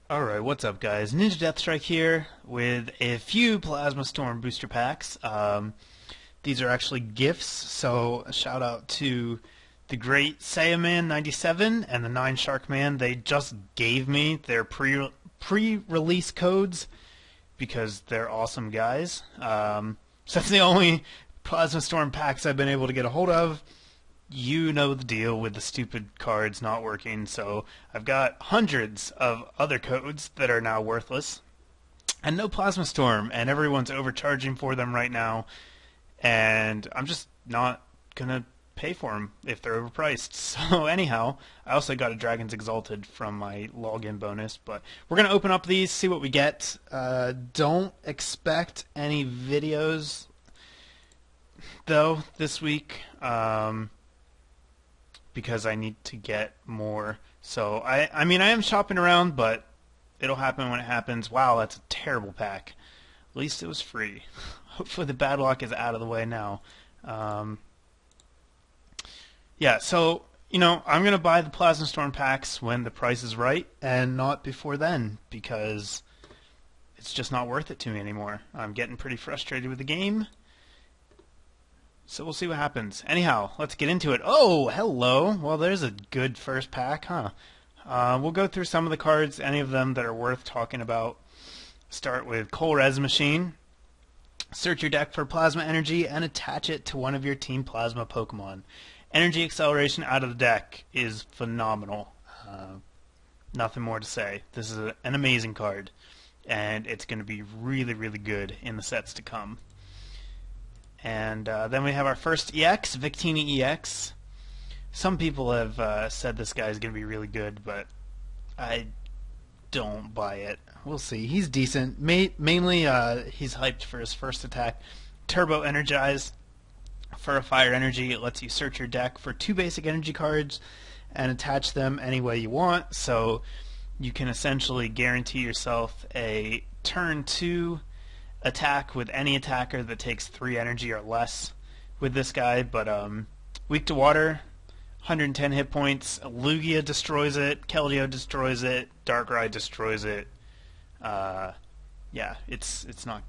Alright, what's up guys? NinjaDeathStrike here with a few Plasma Storm booster packs. These are actually gifts, so a shout out to the great Saiyaman97 and the 9 Sharkman. They just gave me their pre-release codes because they're awesome guys. So that's the only Plasma Storm packs I've been able to get a hold of. You know the deal with the stupid cards not working, so I've got hundreds of other codes that are now worthless, and no Plasma Storm, and everyone's overcharging for them right now, and I'm just not gonna pay for them if they're overpriced. So anyhow, I also got a Dragon's Exalted from my login bonus, but we're gonna open up these, see what we get. Don't expect any videos though this week. Because I need to get more. So I mean I am shopping around, but it'll happen when it happens. Wow, that's a terrible pack. At least it was free. Hopefully the bad luck is out of the way now. Yeah, so I'm gonna buy the Plasma Storm packs when the price is right, and not before then, because it's just not worth it to me anymore. I'm getting pretty frustrated with the game. So we'll see what happens. Anyhow, let's get into it. Oh, hello. Well, there's a good first pack, huh? We'll go through some of the cards, any of them that are worth talking about. Start with Res Machine. Search your deck for Plasma Energy and attach it to one of your Team Plasma Pokemon. Energy acceleration out of the deck is phenomenal. Nothing more to say. This is an amazing card, and it's going to be really, really good in the sets to come. And then we have our first EX, Victini EX. Some people have said this guy is going to be really good, but I don't buy it. We'll see. He's decent. Mainly, he's hyped for his first attack. Turbo Energize. For a fire energy, it lets you search your deck for 2 basic energy cards and attach them any way you want. So you can essentially guarantee yourself a turn 2 attack with any attacker that takes 3 energy or less with this guy, but weak to water, 110 hit points. Lugia destroys it, Keldeo destroys it, Darkrai destroys it. Yeah, it's not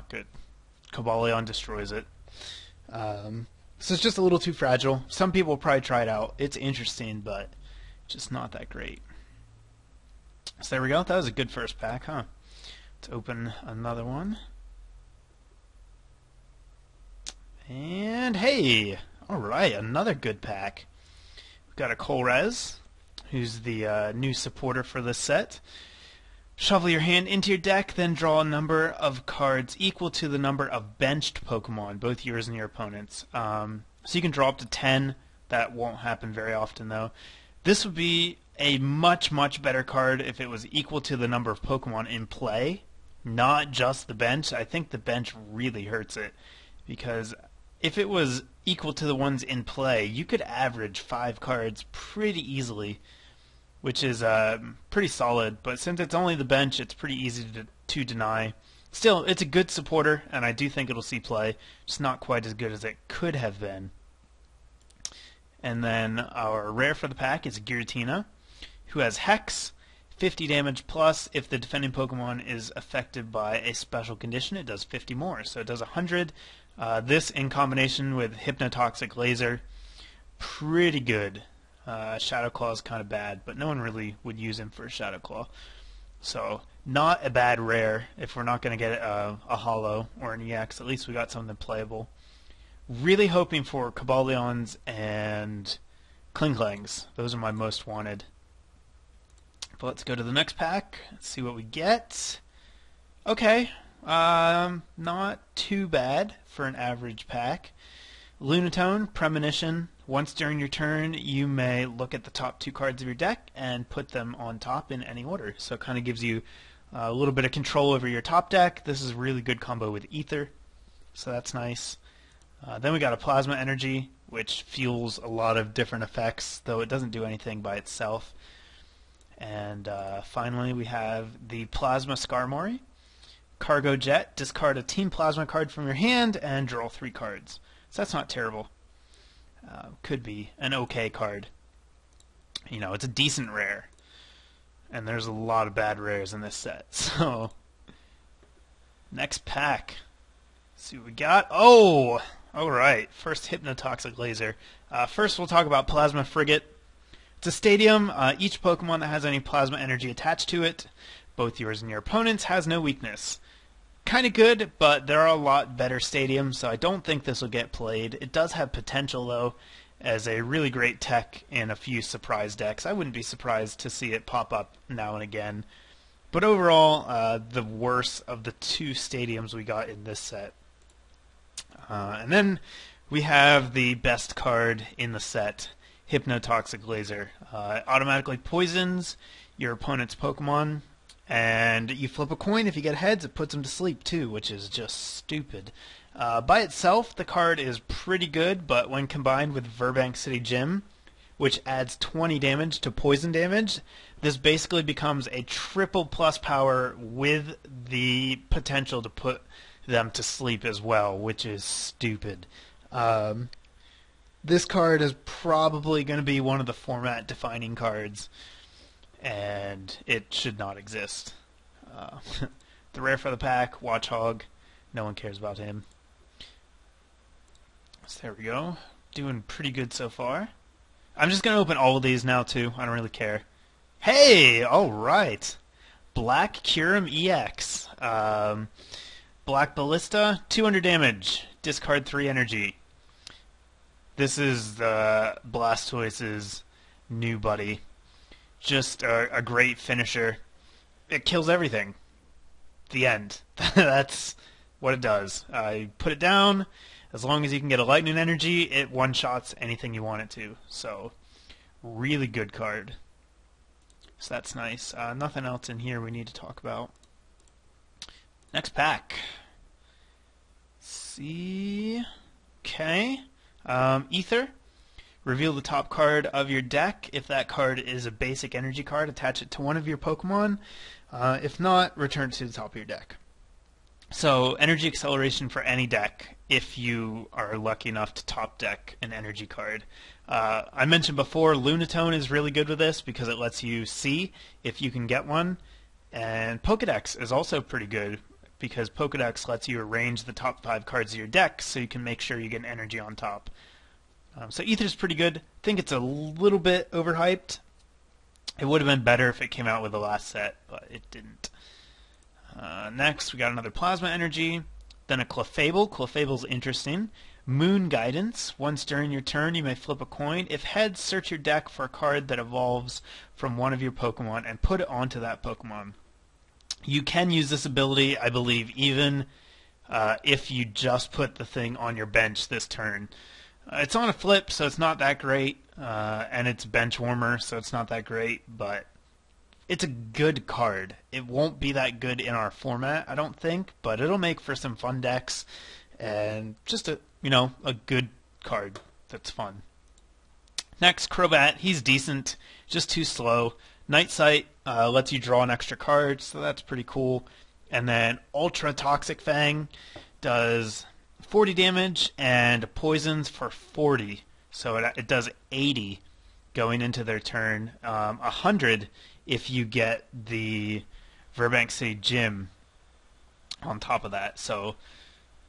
good. Cobalion destroys it. So it's just a little too fragile. Some people will probably try it out. It's interesting, but just not that great. So there we go. That was a good first pack, huh? Let's open another one. And hey, alright, another good pack. We've got a Res, who's the new supporter for this set. Shuffle your hand into your deck, then draw a number of cards equal to the number of benched Pokemon, both yours and your opponent's. So you can draw up to 10. That won't happen very often, though. This would be a much, much better card if it was equal to the number of Pokemon in play, not just the bench. I think the bench really hurts it, because if it was equal to the ones in play, you could average 5 cards pretty easily, which is pretty solid. But since it's only the bench, it's pretty easy to deny. Still, it's a good supporter, and I do think it'll see play. Just not quite as good as it could have been. And then our rare for the pack is Giratina, who has Hex, 50 damage plus. If the defending Pokemon is affected by a special condition, it does 50 more. So it does 100. This in combination with Hypnotoxic Laser, pretty good. Shadow Claw is kind of bad, but no one really would use him for Shadow Claw. So not a bad rare. If we're not going to get a Holo or an EX, at least we got something playable. Really hoping for Cobalions and Klinklangs. Those are my most wanted. But let's go to the next pack. Let's see what we get. Okay. Not too bad for an average pack. Lunatone, Premonition. Once during your turn, you may look at the top 2 cards of your deck and put them on top in any order. So it kind of gives you a little bit of control over your top deck. This is a really good combo with Ether, so that's nice. Then we got a Plasma Energy, which fuels a lot of different effects, though it doesn't do anything by itself. And finally, we have the Plasma Skarmory. Cargo Jet, discard a Team Plasma card from your hand and draw 3 cards. So that's not terrible. Could be an okay card. It's a decent rare. and there's a lot of bad rares in this set. So, next pack. Let's see what we got. Oh! Alright, first Hypnotoxic Laser. First we'll talk about Plasma Frigate. It's a stadium. Each Pokemon that has any plasma energy attached to it, both yours and your opponent's, has no weakness. Kind of good, but there are a lot better stadiums, so I don't think this will get played. It does have potential, though, as a really great tech in a few surprise decks. I wouldn't be surprised to see it pop up now and again. But overall, the worst of the two stadiums we got in this set. And then we have the best card in the set, Hypnotoxic Laser. It automatically poisons your opponent's Pokemon, and you flip a coin. If you get heads, it puts them to sleep too, which is just stupid. By itself, the card is pretty good, but when combined with Burbank City Gym, which adds 20 damage to poison damage, this basically becomes a triple plus power with the potential to put them to sleep as well, which is stupid. This card is probably going to be one of the format-defining cards, and it should not exist. The rare for the pack, Watchhog. No one cares about him. So there we go. Doing pretty good so far. I'm just going to open all of these now, too. I don't really care. Hey! Alright! Black Curum EX. Black Ballista, 200 damage. Discard 3 energy. This is the Blastoise's new buddy. Just a great finisher. It kills everything. The end. That's what it does. You put it down. As long as you can get a lightning energy, it one-shots anything you want it to. So, really good card. So that's nice. Nothing else in here we need to talk about. Next pack. Let's see. Okay. Ether. Reveal the top card of your deck. If that card is a basic energy card, attach it to one of your Pokemon. If not, return it to the top of your deck. So, energy acceleration for any deck if you are lucky enough to top deck an energy card. I mentioned before, Lunatone is really good with this because it lets you see if you can get one. And Pokedex is also pretty good because Pokedex lets you arrange the top 5 cards of your deck so you can make sure you get an energy on top. So Ether's pretty good. I think it's a little bit overhyped. It would have been better if it came out with the last set, but it didn't. Next, we got another Plasma Energy, then a Clefable. Clefable's interesting. Moon Guidance. Once during your turn, you may flip a coin. If heads, search your deck for a card that evolves from one of your Pokemon and put it onto that Pokemon. You can use this ability, I believe, even if you just put the thing on your bench this turn. It's on a flip, so it's not that great, and it's bench warmer, so it's not that great, but it's a good card. It won't be that good in our format, I don't think, but it'll make for some fun decks, and just a good card that's fun. Next, Crobat. He's decent, just too slow. Night Sight lets you draw an extra card, so that's pretty cool. And then Ultra Toxic Fang does 40 damage and poisons for 40, so it does 80 going into their turn. 100 if you get the Burbank City Gym on top of that, so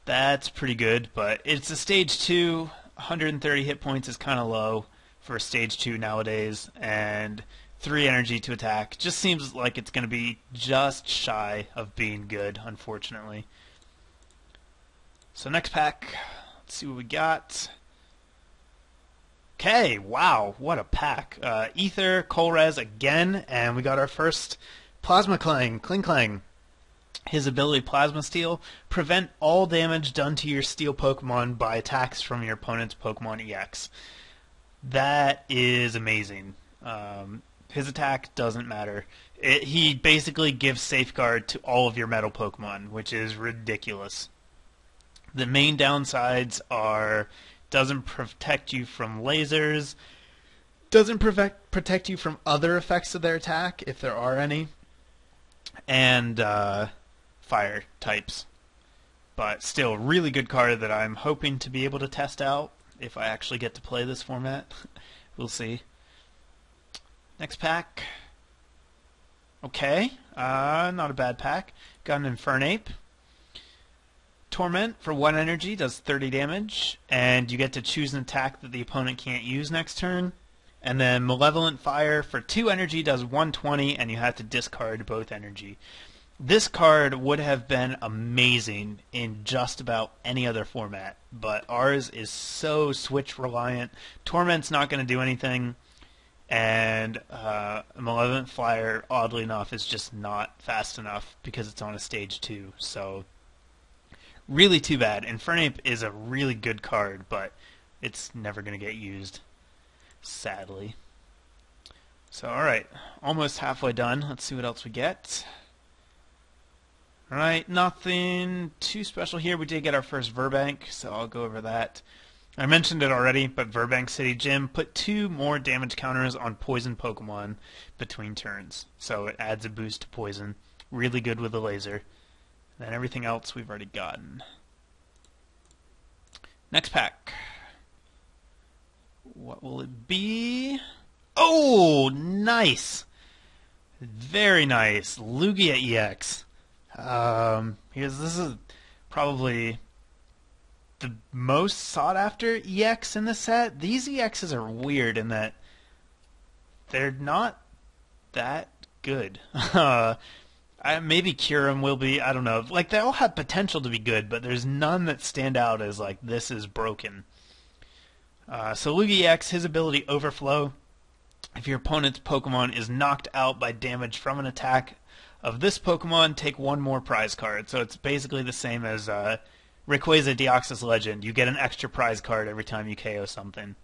that's pretty good. But it's a stage 2. 130 hit points is kind of low for stage 2 nowadays, and 3 energy to attack. Just seems like it's going to be just shy of being good, unfortunately. So next pack, let's see what we got. Okay, wow, what a pack. Ether, Colress again, and we got our first Plasma Clang, Kling Clang. His ability, Plasma Steel, prevent all damage done to your Steel Pokemon by attacks from your opponent's Pokemon EX. That is amazing. His attack doesn't matter. He basically gives Safeguard to all of your Metal Pokemon, which is ridiculous. The main downsides are doesn't protect you from lasers, doesn't protect you from other effects of their attack, if there are any, and fire types. But still, really good card that I'm hoping to be able to test out if I actually get to play this format. We'll see. Next pack. Okay, not a bad pack. Got an Infernape. Torment for 1 energy does 30 damage, and you get to choose an attack that the opponent can't use next turn. And then Malevolent Fire for 2 energy does 120, and you have to discard both energy. This card would have been amazing in just about any other format, but ours is so switch reliant. Torment's not going to do anything, and Malevolent Fire, oddly enough, is just not fast enough because it's on a stage 2. So really too bad. Infernape is a really good card, but it's never going to get used, sadly. So alright, almost halfway done. Let's see what else we get. Alright, nothing too special here. We did get our first Verbank, so I'll go over that. I mentioned it already, but Verbank City Gym put 2 more damage counters on poison Pokemon between turns. So it adds a boost to poison. Really good with the laser. And then everything else we've already gotten. Next pack. What will it be? Oh, nice! Very nice. Lugia EX. This is probably the most sought after EX in the set. These EXs are weird in that they're not that good. Maybe Kyurem will be, I don't know. Like, they all have potential to be good, but there's none that stand out as, like, this is broken. So Lugia EX, his ability Overflow. If your opponent's Pokemon is knocked out by damage from an attack of this Pokemon, take 1 more prize card. So it's basically the same as Rayquaza Deoxys Legend. You get an extra prize card every time you KO something. And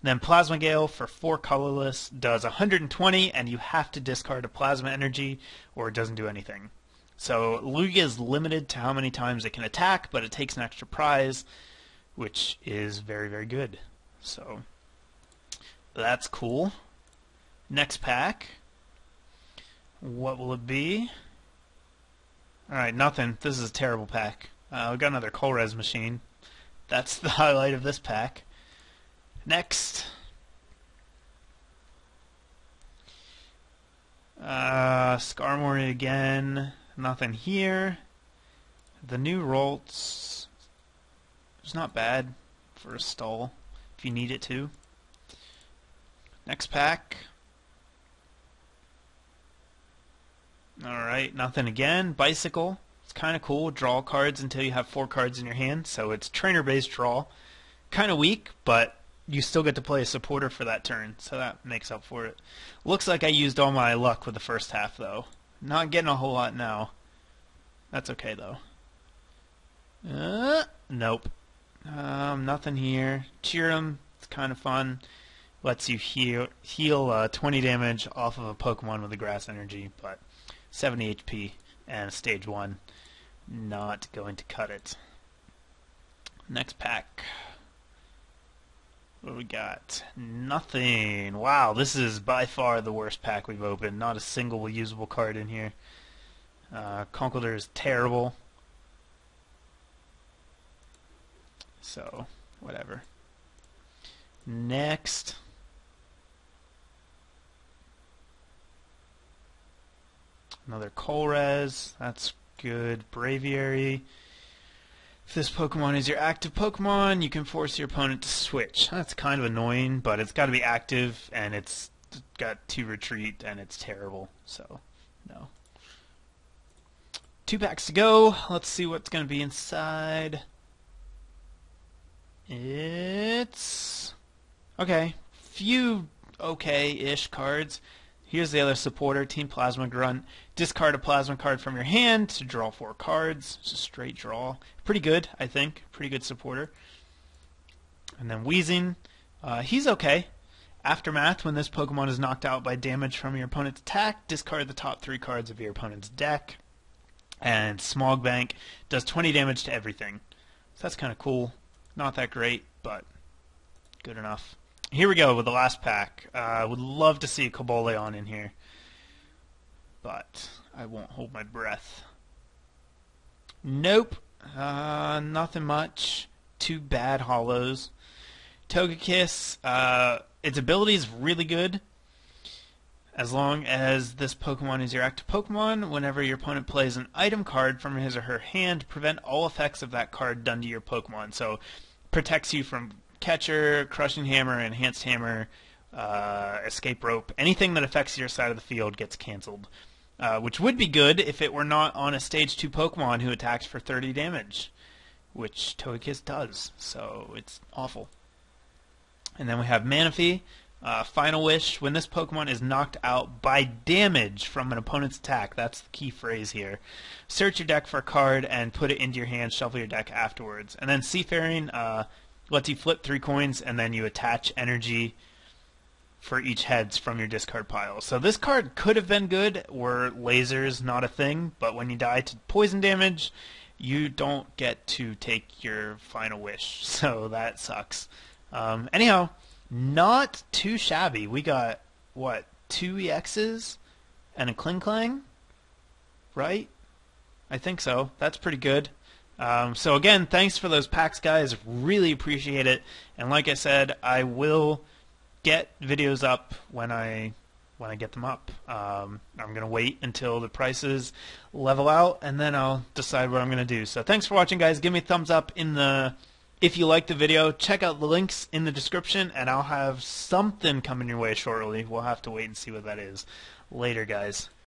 then Plasma Gale for 4 colorless does 120, and you have to discard a Plasma Energy or it doesn't do anything. So Lugia is limited to how many times it can attack, but it takes an extra prize, which is very, very good. So that's cool. Next pack. What will it be? Alright, nothing. This is a terrible pack. We got another Colress machine. That's the highlight of this pack. Next. Skarmory again. Nothing here. The new Rolts. It's not bad for a stall if you need it to. Next pack. Alright, nothing again. Bicycle. It's kind of cool. Draw cards until you have 4 cards in your hand. So it's trainer-based draw. Kind of weak, but you still get to play a supporter for that turn. So that makes up for it. Looks like I used all my luck with the first half, though. Not getting a whole lot now. That's okay, though. Nope. Nothing here. Cheer'em. It's kind of fun. Lets you heal 20 damage off of a Pokemon with a Grass Energy, but 70 HP and stage 1. Not going to cut it. Next pack. What do we got? Nothing. Wow, this is by far the worst pack we've opened. Not a single usable card in here. Conkeldurr is terrible. So, whatever. Next. Another Colress. That's good. Braviary. If this Pokemon is your active Pokemon, you can force your opponent to switch. That's kind of annoying, but it's got to be active, and it's got 2 retreat, and it's terrible. So, no. 2 packs to go. Let's see what's going to be inside. It's... okay. Few okay-ish cards. Here's the other supporter, Team Plasma Grunt. Discard a Plasma card from your hand to draw 4 cards. It's a straight draw. Pretty good, I think. Pretty good supporter. And then Weezing. He's okay. Aftermath, when this Pokemon is knocked out by damage from your opponent's attack, discard the top 3 cards of your opponent's deck. And Smogbank does 20 damage to everything. So that's kind of cool. Not that great, but good enough. Here we go with the last pack. Would love to see a Cobalion in here, but I won't hold my breath. Nope. Nothing much. 2 bad hollows. Togekiss, its ability is really good. As long as this Pokemon is your active Pokemon, whenever your opponent plays an item card from his or her hand, prevent all effects of that card done to your Pokemon. So, protects you from Catcher, Crushing Hammer, Enhanced Hammer, Escape Rope. Anything that affects your side of the field gets canceled. Which would be good if it were not on a Stage 2 Pokemon who attacks for 30 damage, which Togekiss does, so it's awful. And then we have Manaphy. Final Wish, when this Pokemon is knocked out by damage from an opponent's attack, that's the key phrase here, search your deck for a card and put it into your hand, shuffle your deck afterwards. And then Seafaring lets you flip 3 coins and then you attach energy for each heads from your discard pile. So this card could have been good were lasers not a thing, but when you die to poison damage, you don't get to take your Final Wish, so that sucks. Anyhow, not too shabby. We got, what, 2 EXs and a Kling Klang? Right? I think so. That's pretty good. So again, thanks for those packs, guys. Really appreciate it. And like I said, I will get videos up when I get them up. I'm going to wait until the prices level out, and then I'll decide what I'm going to do. So thanks for watching, guys. Give me a thumbs up if you liked the video. Check out the links in the description, and I'll have something coming your way shortly. We'll have to wait and see what that is. Later, guys.